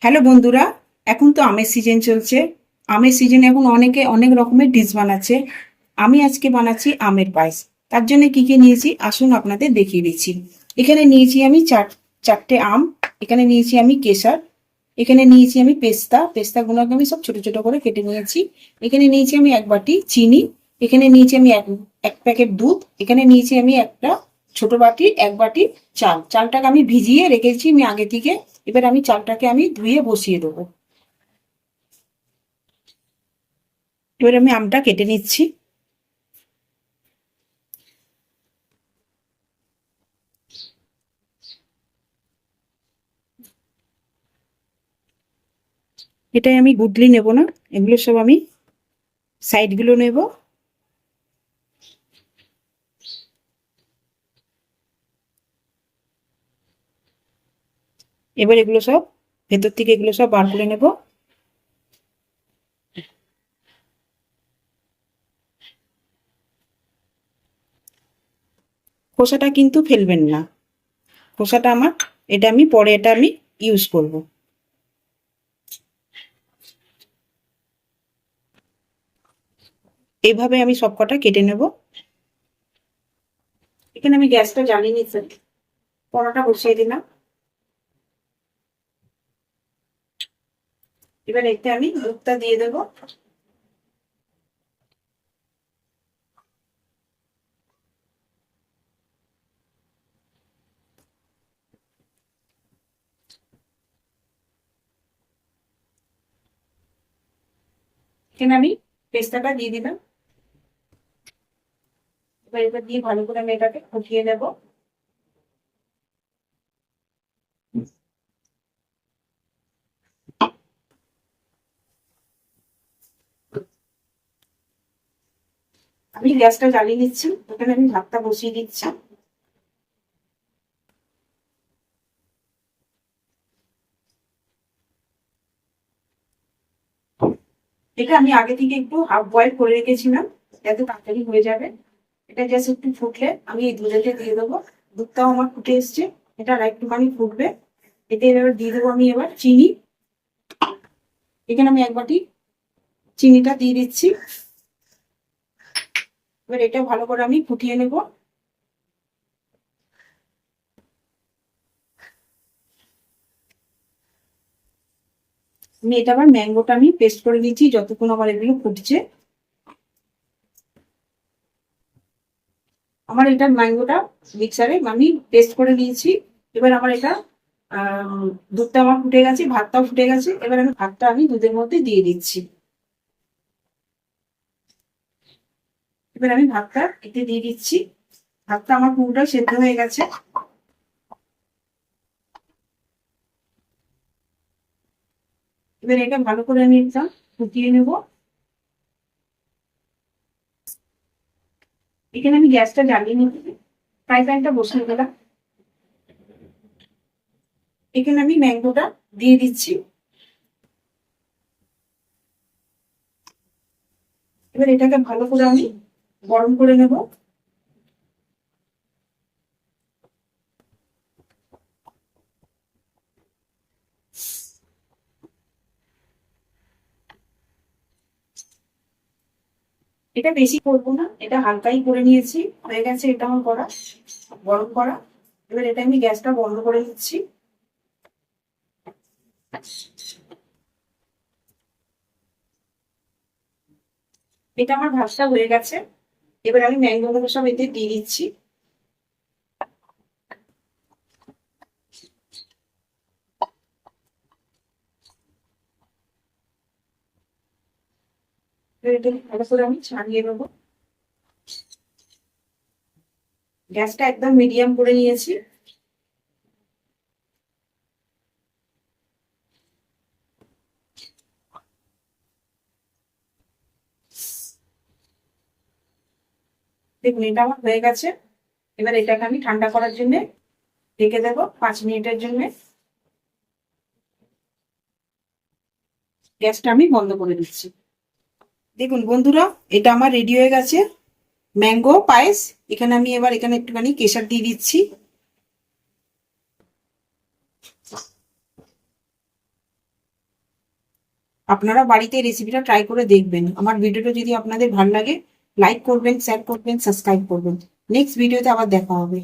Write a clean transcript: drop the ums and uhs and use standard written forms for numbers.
Hello বন্ধুরা, এখন তো আমের সিজন চলছে। আমের সিজনে এখন অনেকে অনেক রকমের ডিশ বানাচ্ছে। আমি আজকে বানাচ্ছি আমের পায়েস। তার জন্য কি কি নিয়েছি আসুন আপনাদের দেখিয়ে দিচ্ছি। এখানে নিয়েছি আমি চারটে আম। এখানে নিয়েছি আমি কেশর। এখানে নিয়েছি আমি পেস্তাগুলোকে আমি সব ছোট ছোট করে কেটে নিয়েছি। এখানে নিয়েছি আমি এক বাটি চিনি। এখানে নিয়েছি আমি এক প্যাকেট দুধ। এখানে নিয়েছি আমি একটা ছোট বাটি এক বাটি চালটাকে আমি ভিজিয়ে রেখেছি আমি আগে থেকে। এবার আমি চালটাকে আমি ধুয়ে বসিয়ে দেবো। এবার আমি আমটা কেটে নিচ্ছি। এটাই আমি গুদলি নেব না, এগুলো সব আমি সাইডগুলো নেব। এবার এগুলো সব ভেতর থেকে এগুলো সব বার করে নেব। খোসাটা কিন্তু ফেলবেন না, খোসাটা আমার এটা আমি ইউজ করব। এইভাবে আমি সব কটা কেটে নেব। এখানে আমি গ্যাসটা জ্বালিয়ে নিচ্ছি, কড়াটা বসিয়ে দিলাম। এবার এতে আমি দুধটা দিয়ে দেবো। এখানে আমি পেস্তাটা দিয়ে দিলাম। এবার এটা দিয়ে ভালো করে আমি এটাকে ফুটিয়ে নেব। আমি গ্যাসটা জ্বালিয়ে নিচ্ছি, এখানে আমি ভাতটা বসিয়ে দিচ্ছি। এটা আমি আগে থেকে একটু হাফ বয়েল করে রেখেছিলাম, এত তাড়াতাড়ি হয়ে যাবে। এটা জাস্ট একটু ফুটলে আমি এই দুধেতে দিয়ে দেবো। দুধটাও আমার ফুটে এসছে, এটা আর একটুখানি ফুটবে। এতে এবার দিয়ে দেবো আমি এবার চিনি। এখানে আমি এক বাটি চিনিটা দিয়ে দিচ্ছি। এবার এটা ভালো করে আমি ফুটিয়ে নেব। আমি এটা আবার ম্যাঙ্গোটা আমি পেস্ট করে দিচ্ছি যতক্ষণ আমার এগুলো ফুটছে। আমার এটা ম্যাঙ্গোটা মিক্সারে আমি পেস্ট করে নিয়েছি। এবার আমার এটা দুধটা আমার ফুটে গেছে, ভাতটাও ফুটে গেছে। এবার আমি ভাতটা আমি দুধের মধ্যে দিয়ে দিচ্ছি। এবার আমি ভাতটা এতে দিয়ে দিচ্ছি। ভাতটা আমার পুরোটা সেদ্ধ হয়ে গেছে। এবার এটা ভালো করে আমি একটা ফুটিয়ে নেব। এখানে আমি গ্যাসটা জ্বালিয়ে নিচ্ছি, ফ্রাই প্যানটা বসিয়ে দিলাম। এখানে আমি ম্যাঙ্গোটা দিয়ে দিচ্ছি। এবার এটাকে ভালো করে আমি গরম করে নেব। এটা বেশি করবো না, এটা হালকাই করে নিয়েছি, হয়ে গেছে এটা আমার করা, গরম করা। এবার এটা আমি গ্যাসটা বন্ধ করে দিচ্ছি। এটা আমার ভাতটা হয়ে গেছে। এবার আমি ম্যাঙ্গো গুলো সব এতে দিয়ে দিচ্ছি। এবার এটা ভালো করে আমি ছাড়িয়ে নেবো। গ্যাসটা একদম মিডিয়াম করে নিয়েছি। দেখুন এটা আমার হয়ে গেছে। এবার এটাকে আমি ঠান্ডা করার জন্য রেখে দেবো 5 মিনিটের জন্য। গ্যাসটা আমি বন্ধ করে দিচ্ছি। দেখুন বন্ধুরা, এটা আমার রেডি হয়ে গেছে ম্যাঙ্গো পায়েস। এখানে আমি এবার এখানে একটুখানি কেশর দিয়ে দিচ্ছি। আপনারা বাড়িতে রেসিপিটা ট্রাই করে দেখবেন। আমার ভিডিওটা যদি আপনাদের ভালো লাগে লাইক করবেন, শেয়ার করবেন, সাবস্ক্রাইব করবেন। নেক্সট ভিডিওতে আবার দেখা হবে।